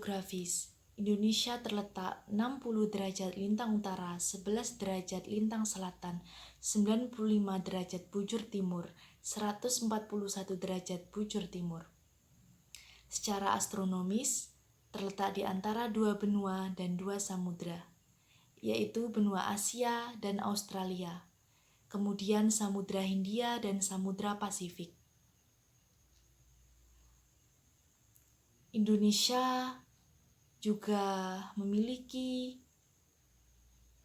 Geografis. Indonesia terletak 60 derajat lintang utara, 11 derajat lintang selatan, 95 derajat bujur timur, 141 derajat bujur timur. Secara astronomis, terletak di antara dua benua dan dua samudra, yaitu benua Asia dan Australia, kemudian Samudra Hindia dan Samudra Pasifik. Indonesia juga memiliki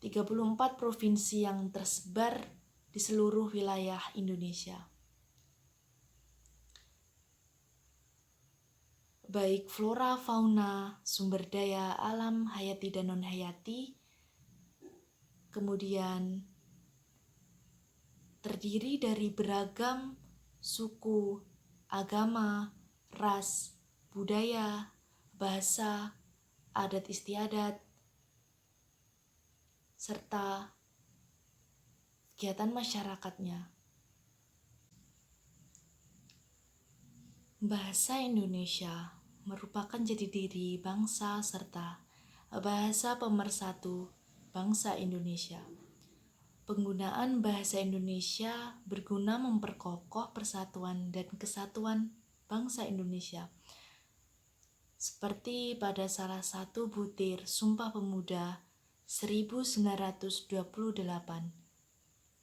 34 provinsi yang tersebar di seluruh wilayah Indonesia. Baik flora, fauna, sumber daya alam, hayati dan non-hayati, kemudian terdiri dari beragam suku, agama, ras, budaya, bahasa, adat istiadat, serta kegiatan masyarakatnya. Bahasa Indonesia merupakan jati diri bangsa serta bahasa pemersatu bangsa Indonesia. Penggunaan bahasa Indonesia berguna memperkokoh persatuan dan kesatuan bangsa Indonesia. Seperti pada salah satu butir Sumpah Pemuda 1928,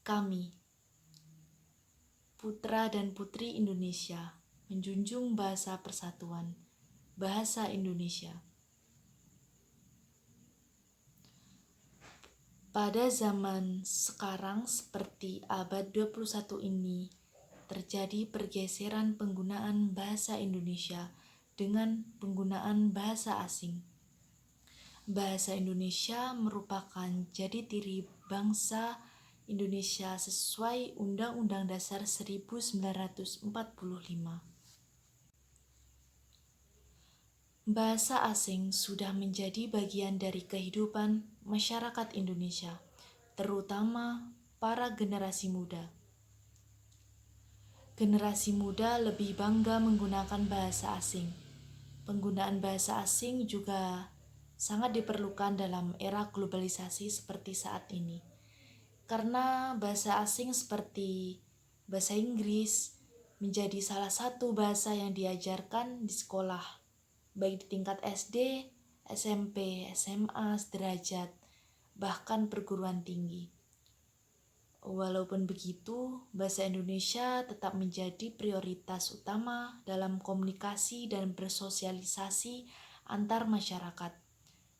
kami, putra dan putri Indonesia, menjunjung bahasa persatuan, bahasa Indonesia. Pada zaman sekarang seperti abad 21 ini, terjadi pergeseran penggunaan bahasa Indonesia dengan penggunaan bahasa asing. Bahasa Indonesia merupakan jati diri bangsa Indonesia sesuai Undang-Undang Dasar 1945. Bahasa asing sudah menjadi bagian dari kehidupan masyarakat Indonesia, terutama para generasi muda. Generasi muda lebih bangga menggunakan bahasa asing. Penggunaan bahasa asing juga sangat diperlukan dalam era globalisasi seperti saat ini. Karena bahasa asing seperti bahasa Inggris menjadi salah satu bahasa yang diajarkan di sekolah, baik di tingkat SD, SMP, SMA, sederajat, bahkan perguruan tinggi. Walaupun begitu, bahasa Indonesia tetap menjadi prioritas utama dalam komunikasi dan bersosialisasi antar masyarakat,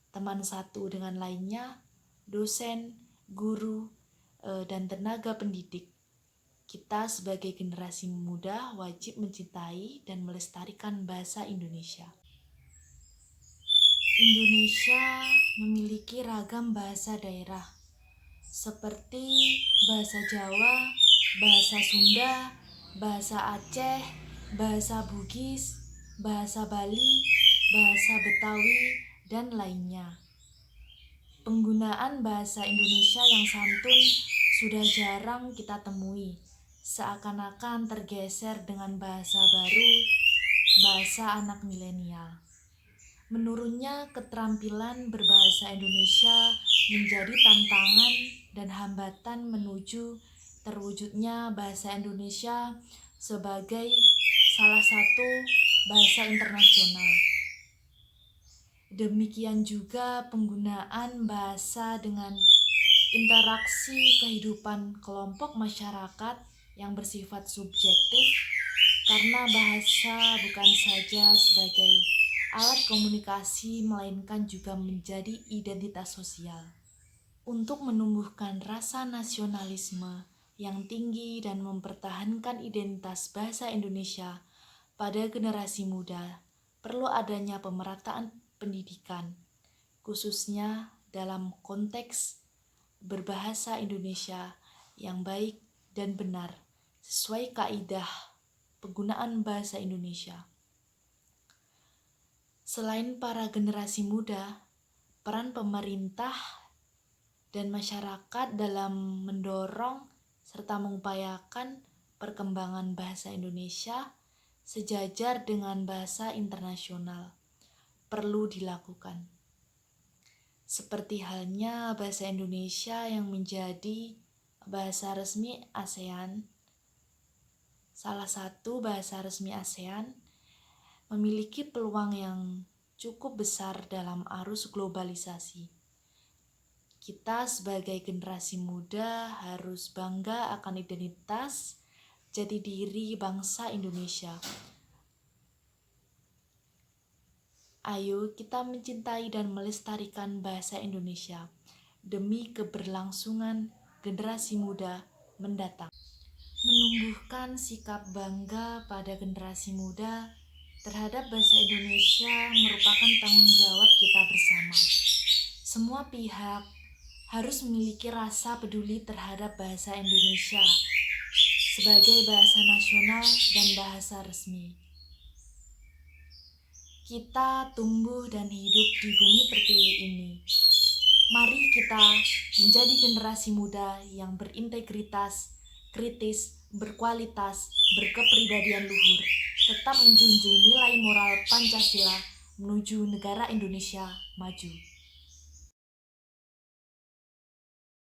teman satu dengan lainnya, dosen, guru, dan tenaga pendidik. Kita sebagai generasi muda wajib mencintai dan melestarikan bahasa Indonesia. Indonesia memiliki ragam bahasa daerah seperti bahasa Jawa, bahasa Sunda, bahasa Aceh, bahasa Bugis, bahasa Bali, bahasa Betawi, dan lainnya. Penggunaan bahasa Indonesia yang santun sudah jarang kita temui, seakan-akan tergeser dengan bahasa baru, bahasa anak milenial. Menurunnya keterampilan berbahasa Indonesia menjadi tantangan dan hambatan menuju terwujudnya bahasa Indonesia sebagai salah satu bahasa internasional. Demikian juga penggunaan bahasa dengan interaksi kehidupan kelompok masyarakat yang bersifat subjektif, karena bahasa bukan saja sebagai alat komunikasi melainkan juga menjadi identitas sosial. Untuk menumbuhkan rasa nasionalisme yang tinggi dan mempertahankan identitas bahasa Indonesia pada generasi muda, perlu adanya pemerataan pendidikan, khususnya dalam konteks berbahasa Indonesia yang baik dan benar sesuai kaidah penggunaan bahasa Indonesia. Selain para generasi muda, peran pemerintah dan masyarakat dalam mendorong serta mengupayakan perkembangan bahasa Indonesia sejajar dengan bahasa internasional. perlu dilakukan. Seperti halnya bahasa Indonesia yang menjadi bahasa resmi ASEAN, salah satu bahasa resmi ASEAN, memiliki peluang yang cukup besar dalam arus globalisasi. Kita sebagai generasi muda harus bangga akan identitas jati diri bangsa Indonesia. Ayo kita mencintai dan melestarikan bahasa Indonesia demi keberlangsungan generasi muda mendatang. Menumbuhkan sikap bangga pada generasi muda terhadap bahasa Indonesia merupakan tanggung jawab kita bersama. Semua pihak harus memiliki rasa peduli terhadap bahasa Indonesia sebagai bahasa nasional dan bahasa resmi. Kita tumbuh dan hidup di bumi pertiwi ini. Mari kita menjadi generasi muda yang berintegritas, kritis, berkualitas, berkepribadian luhur, tetap menjunjung nilai moral Pancasila menuju negara Indonesia maju.